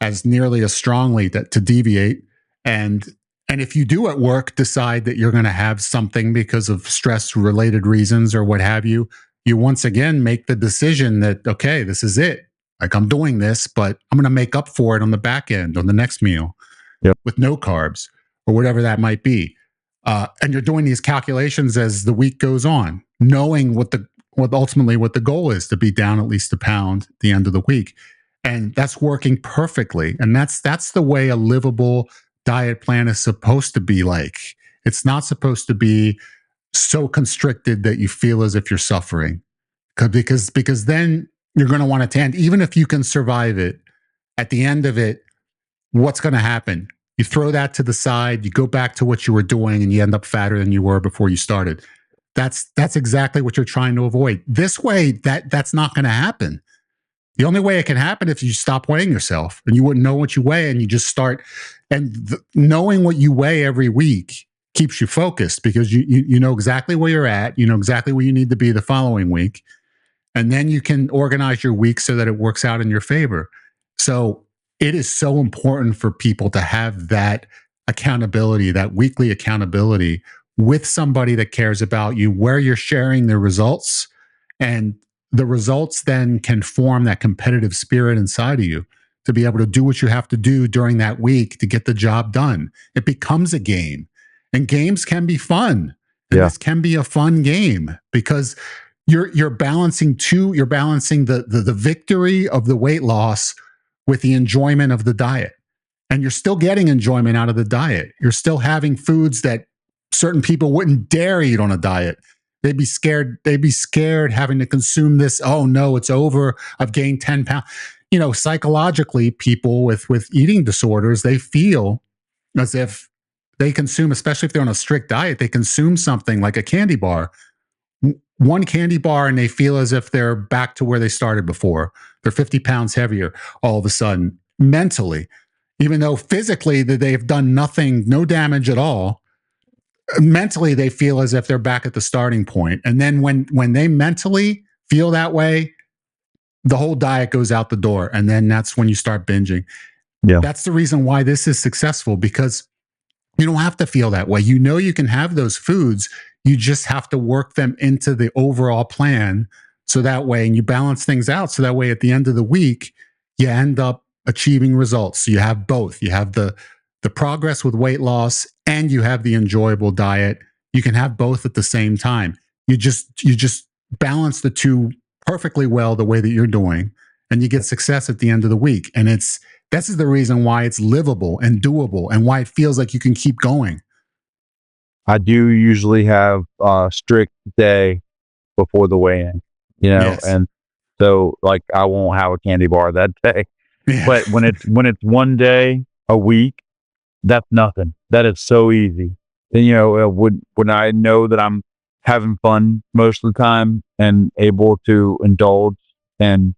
as nearly as strongly to deviate. And if you do at work decide that you're going to have something because of stress related reasons or what have you, you once again make the decision that, okay, this is it. Like, I'm doing this, but I'm going to make up for it on the back end, on the next meal, with no carbs or whatever that might be. And you're doing these calculations as the week goes on, knowing what ultimately what the goal is, to be down at least a pound at the end of the week. And that's working perfectly. And that's the way a livable diet plan is supposed to be like. It's not supposed to be so constricted that you feel as if you're suffering. Because then you're going to want to end. Even if you can survive it, at the end of it, what's going to happen? You throw that to the side, you go back to what you were doing, and you end up fatter than you were before you started. That's exactly what you're trying to avoid. This way, that's not going to happen. The only way it can happen if you stop weighing yourself and you wouldn't know what you weigh, and you just start. And knowing what you weigh every week keeps you focused because you know exactly where you're at, you know exactly where you need to be the following week, and then you can organize your week so that it works out in your favor. So it is so important for people to have that accountability, that weekly accountability with somebody that cares about you, where you're sharing the results, and the results then can form that competitive spirit inside of you to be able to do what you have to do during that week to get the job done. It becomes a game, and games can be fun. And Yeah. this can be a fun game because you're balancing you're balancing the victory of the weight loss with the enjoyment of the diet, and you're still getting enjoyment out of the diet. You're still having foods that certain people wouldn't dare eat on a diet. They'd be scared having to consume this. Oh no, it's over, I've gained 10 pounds. You know, psychologically, people with eating disorders, they feel as if they consume, especially if they're on a strict diet, they consume something like a candy bar, one candy bar, and they feel as if they're back to where they started before. They're 50 pounds heavier all of a sudden mentally, even though physically they've done nothing, no damage at all. Mentally, they feel as if they're back at the starting point. And then when they mentally feel that way, the whole diet goes out the door. And then that's when you start binging. Yeah. That's the reason why this is successful, because you don't have to feel that way. You know, you can have those foods. You just have to work them into the overall plan. So that way, and you balance things out. So that way, at the end of the week, you end up achieving results. So you have both. You have the progress with weight loss, and you have the enjoyable diet. You can have both at the same time. You just balance the two perfectly well the way that you're doing, and you get success at the end of the week. And this is the reason why it's livable and doable and why it feels like you can keep going. I do usually have a strict day before the weigh-in, Yes. and so like I won't have a candy bar that day. Yeah. But when it's one day a week, that's nothing. That is so easy. And when I know that I'm having fun most of the time and able to indulge, and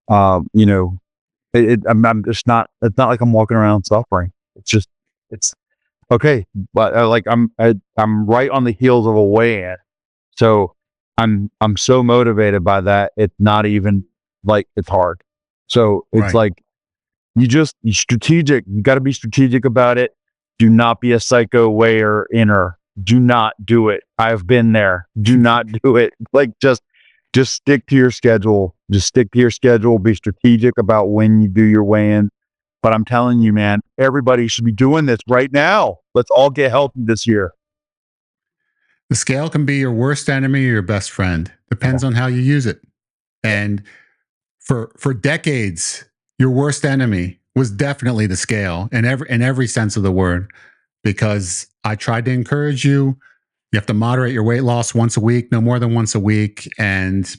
I'm just not. It's not like I'm walking around suffering. It's okay. But I'm right on the heels of a weigh-in, so I'm so motivated by that. It's not even like it's hard. So it's Right. like you strategic. You got to be strategic about it. Do not be a psycho weigher inner. Do not do it. I've been there. Do not do it. Like just stick to your schedule. Just stick to your schedule. Be strategic about when you do your weigh-in. But I'm telling you, man, everybody should be doing this right now. Let's all get healthy this year. The scale can be your worst enemy or your best friend. Depends on how you use it. And for decades, your worst enemy was definitely the scale in every sense of the word, because I tried to encourage you. You have to moderate your weight loss once a week, no more than once a week. And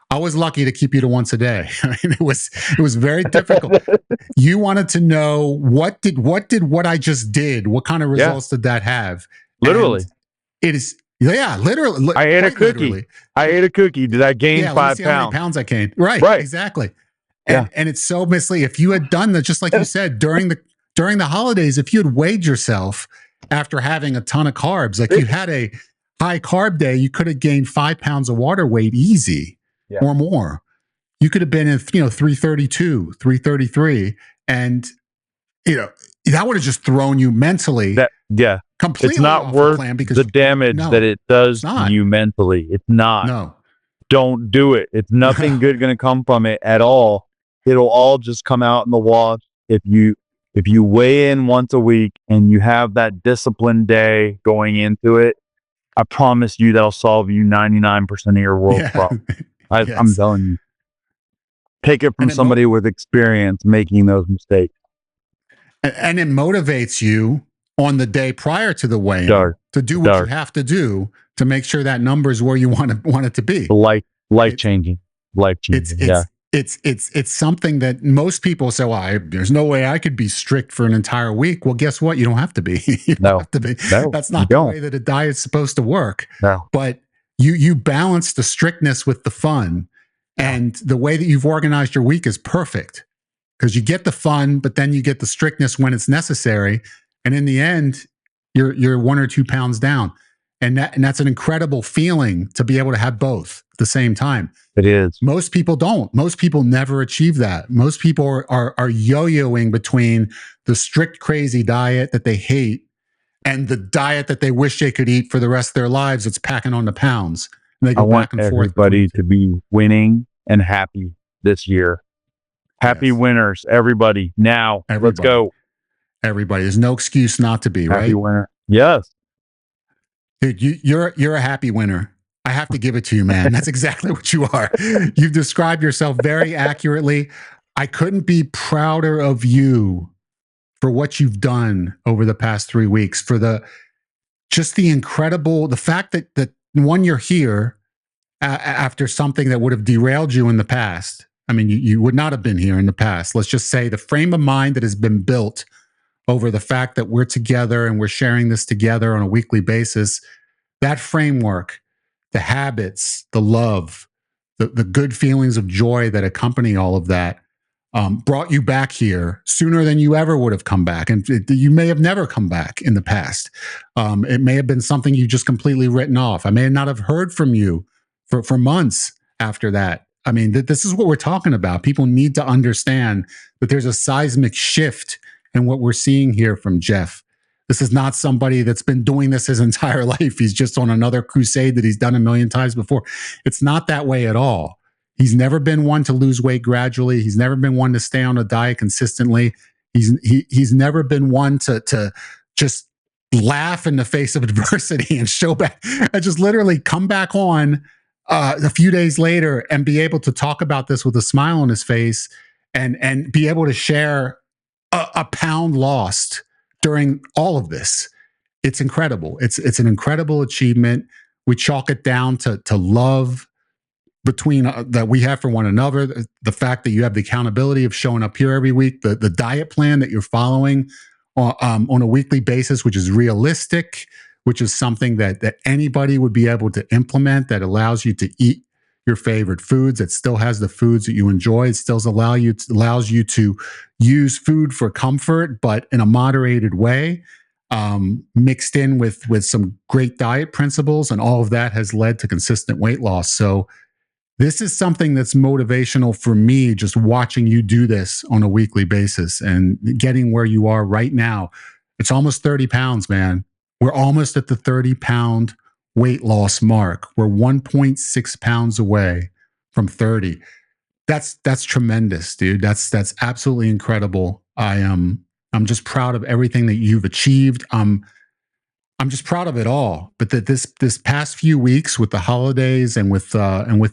I was lucky to keep you to once a day. I mean, it was very difficult. You wanted to know what I just did, what kind of Yeah. results did that have? Literally. And it is, yeah, literally. I ate a quite cookie. literally. I ate a cookie. Did I gain Yeah, let me 5 see how many pounds? pounds I gained. Right, Right. exactly. Yeah. And it's so misleading. If you had done that, just like you said, during the holidays, if you had weighed yourself after having a ton of carbs, like you had a high carb day, you could have gained 5 pounds of water weight easy. Yeah. Or more. You could have been in 332, 333, and that would have just thrown you mentally completely It's not off worth the plan, because the damage that it does to you mentally. It's not. No. Don't do it. It's nothing good going to come from it at all. It'll all just come out in the wash if you weigh in once a week and you have that disciplined day going into it. I promise you that'll solve you 99% of your world's problems. I'm telling you. Take it from somebody with experience making those mistakes. And it motivates you on the day prior to the weigh-in to do what you have to do to make sure that number is where you want it to be. Life changing. It's something that most people say, well, there's no way I could be strict for an entire week. Well, guess what? You don't have to be. You don't have to be. No, that's not the way that a diet's supposed to work. No. But you balance the strictness with the fun. And the way that you've organized your week is perfect, because you get the fun, but then you get the strictness when it's necessary. And in the end, you're 1 or 2 pounds down. And that's an incredible feeling to be able to have both at the same time. It is. Most people don't. Most people never achieve that. Most people are yo-yoing between the strict crazy diet that they hate and the diet that they wish they could eat for the rest of their lives. It's packing on the pounds. And they I go want back and forth. everybody to be winning and happy this year. Happy Yes. winners, everybody. Now, let's Everybody. go. Everybody. There's no excuse not to be, Happy right? winner. Yes. Dude, you're a happy winner. I have to give it to you, man. That's exactly what you are. You've described yourself very accurately. I couldn't be prouder of you for what you've done over the past 3 weeks, for the fact that one, you're here after something that would have derailed you in the past. I mean, you would not have been here in the past. Let's just say the frame of mind that has been built over the fact that we're together and we're sharing this together on a weekly basis, that framework, the habits, the love, the good feelings of joy that accompany all of that, brought you back here sooner than you ever would have come back. And you may have never come back in the past. It may have been something you just completely written off. I may not have heard from you for months after that. I mean, this is what we're talking about. People need to understand that there's a seismic shift in what we're seeing here from Jeff. This is not somebody that's been doing this his entire life. He's just on another crusade that he's done a million times before. It's not that way at all. He's never been one to lose weight gradually. He's never been one to stay on a diet consistently. He's never been one to just laugh in the face of adversity and show back and just literally come back on a few days later and be able to talk about this with a smile on his face and be able to share a pound lost during all of this. It's incredible. It's an incredible achievement. We chalk it down to love between that we have for one another, the fact that you have the accountability of showing up here every week, the diet plan that you're following on a weekly basis, which is realistic, which is something that anybody would be able to implement, that allows you to eat your favorite foods, that still has the foods that you enjoy. It still allows you to use food for comfort, but in a moderated way, mixed in with some great diet principles. And all of that has led to consistent weight loss. So this is something that's motivational for me, just watching you do this on a weekly basis and getting where you are right now. It's almost 30 pounds, man. We're almost at the 30-pound weight loss mark. We're 1.6 pounds away from 30. That's tremendous, dude. That's absolutely incredible. I'm just proud of everything that you've achieved. I'm just proud of it all. But that this past few weeks with the holidays and with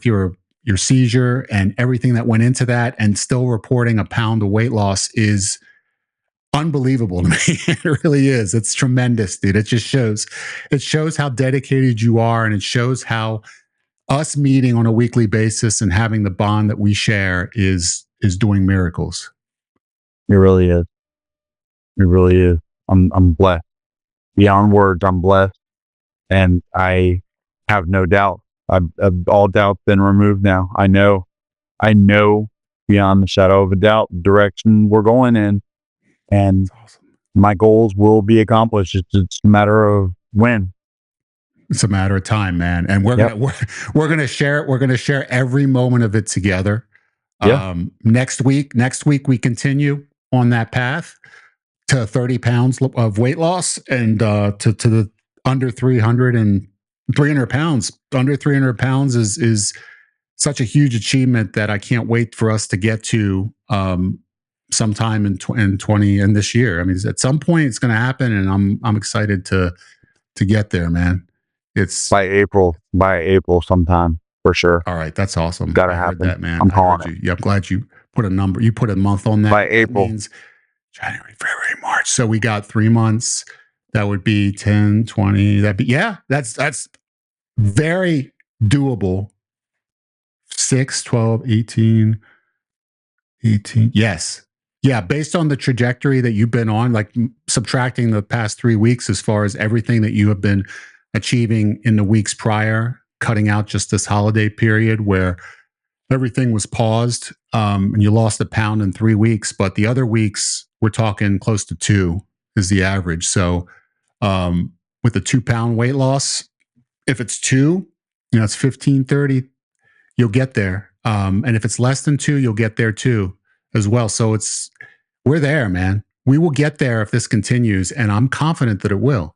your seizure and everything that went into that, and still reporting a pound of weight loss is unbelievable to me. It really is. It's tremendous, dude. It shows how dedicated you are, and it shows how us meeting on a weekly basis and having the bond that we share is doing miracles. It really is. It really is. I'm blessed. Beyond words, I'm blessed. And I have no doubt. All doubt's been removed now. I know beyond the shadow of a doubt the direction we're going in. And awesome. My goals will be accomplished. It's a matter of when. It's a matter of time, man. And we're gonna share it. We're gonna share every moment of it together. Yeah. Next week we continue on that path to 30 pounds of weight loss, and to the under 300 and 300 pounds. Under 300 pounds is such a huge achievement that I can't wait for us to get to sometime in this year. I mean, at some point it's going to happen, and I'm excited to get there, man. It's by April sometime for sure. All right, that's awesome. Gotta happen, that, man. I'm calling it. Yeah, I'm glad you put a number. You put a month on that. By April. That means January, February, March. So we got 3 months. That would be 10, 20. That's very doable. 6, 12, 18. Yes. Yeah. Based on the trajectory that you've been on, like subtracting the past 3 weeks, as far as everything that you have been achieving in the weeks prior, cutting out just this holiday period where everything was paused, and you lost a pound in 3 weeks, but the other weeks we're talking close to 2 is the average. So with a 2-pound weight loss. If it's 2, it's 15, 30, you'll get there. And if it's less than 2, you'll get there too as well. So we're there, man. We will get there if this continues, and I'm confident that it will.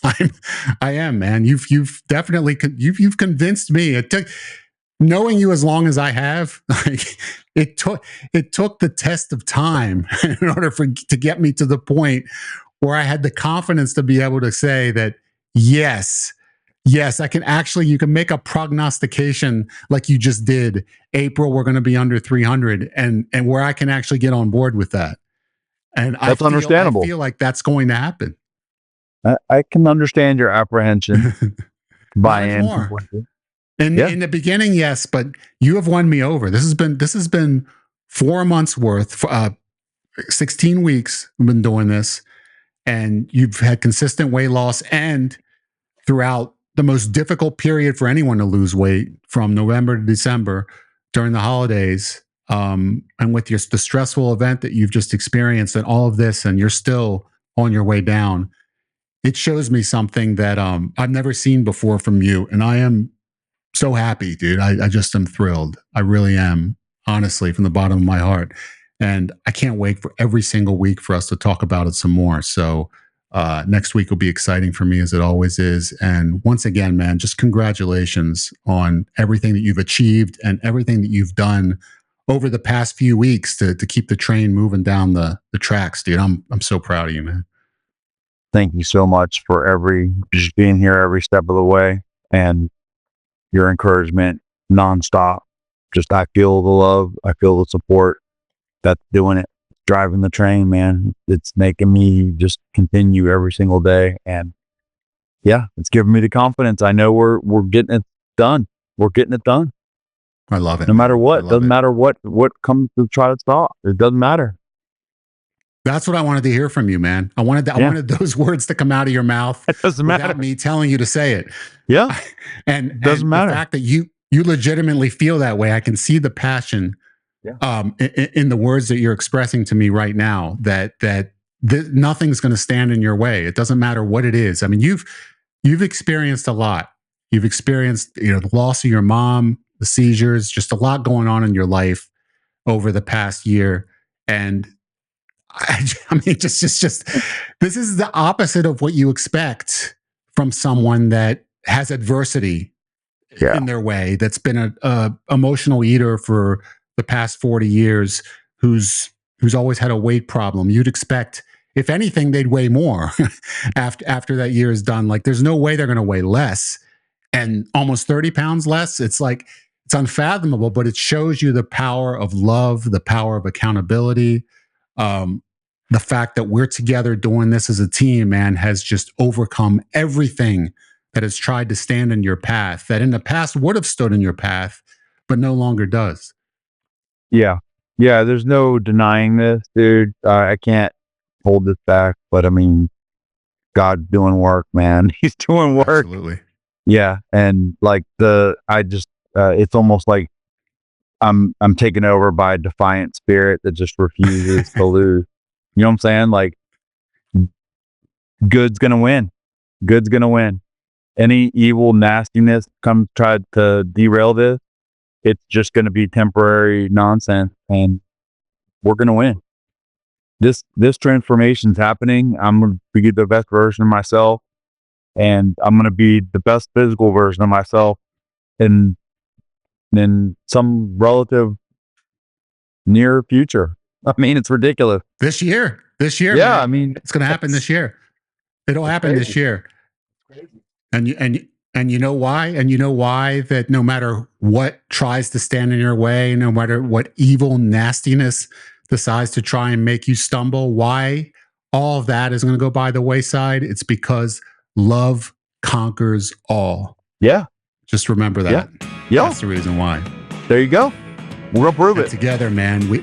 I am, man. You've definitely you've convinced me. It took knowing you as long as I have. Like it took the test of time in order to get me to the point where I had the confidence to be able to say that yes, I can actually. You can make a prognostication like you just did. April, we're going to be under 300, and where I can actually get on board with that. And that's understandable. I feel like that's going to happen. I can understand your apprehension. Buy in. In the beginning, yes, but you have won me over. This has been 4 months worth, 16 weeks. We've been doing this, and you've had consistent weight loss, and throughout the most difficult period for anyone to lose weight, from November to December during the holidays. And with the stressful event that you've just experienced and all of this, and you're still on your way down, it shows me something that I've never seen before from you. And I am so happy, dude. I just am thrilled. I really am, honestly, from the bottom of my heart. And I can't wait for every single week for us to talk about it some more. So next week will be exciting for me, as it always is. And once again, man, just congratulations on everything that you've achieved and everything that you've done over the past few weeks to keep the train moving down the tracks, dude. I'm so proud of you, man. Thank you so much for just being here every step of the way, and your encouragement nonstop. Just, I feel the love. I feel the support. That's doing it. Driving the train, man. It's making me just continue every single day. And yeah, it's giving me the confidence. I know we're getting it done. We're getting it done. I love it. No matter what. Doesn't matter what comes to try to stop. It doesn't matter. That's what I wanted to hear from you, man. I wanted those words to come out of your mouth. It doesn't matter without me telling you to say it. Yeah. And doesn't matter. The fact that you legitimately feel that way, I can see the passion in the words that you're expressing to me right now, that nothing's going to stand in your way. It doesn't matter what it is. I mean, you've experienced a lot. You've experienced, the loss of your mom, the seizures, just a lot going on in your life over the past year. And I mean, just this is the opposite of what you expect from someone that has adversity in their way, that's been a emotional eater for the past 40 years, who's always had a weight problem. You'd expect, if anything, they'd weigh more after that year is done. Like, there's no way they're going to weigh less, and almost 30 pounds less. It's like, it's unfathomable, but it shows you the power of love, the power of accountability. The fact that we're together doing this as a team, man, has just overcome everything that has tried to stand in your path, that in the past would have stood in your path, but no longer does. Yeah. There's no denying this, dude. I can't hold this back, but I mean, God's doing work, man. He's doing work. Absolutely. Yeah. And like it's almost like I'm taken over by a defiant spirit that just refuses to lose. You know what I'm saying? Like, good's going to win. Good's going to win. Any evil nastiness try to derail this, it's just going to be temporary nonsense, and we're going to win. This transformation's happening. I'm going to be the best version of myself, and I'm going to be the best physical version of myself in some relative near future. I mean, it's ridiculous. This year. Yeah, man. I mean, it's going to happen this year. It'll happen this year. And you know why? And you know why that no matter what tries to stand in your way, no matter what evil nastiness decides to try and make you stumble, why all of that is going to go by the wayside? It's because love conquers all. Yeah. Just remember that. Yeah. That's the reason why. There you go. We're gonna prove it together, man. We're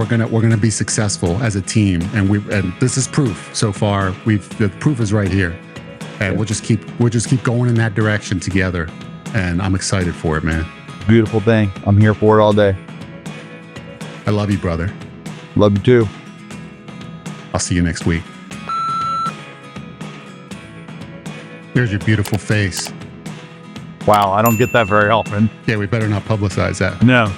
gonna be successful as a team, and this is proof so far. The proof is right here, and we'll just keep going in that direction together. And I'm excited for it, man. Beautiful thing. I'm here for it all day. I love you, brother. Love you too. I'll see you next week. There's your beautiful face. Wow, I don't get that very often. Yeah, we better not publicize that. No.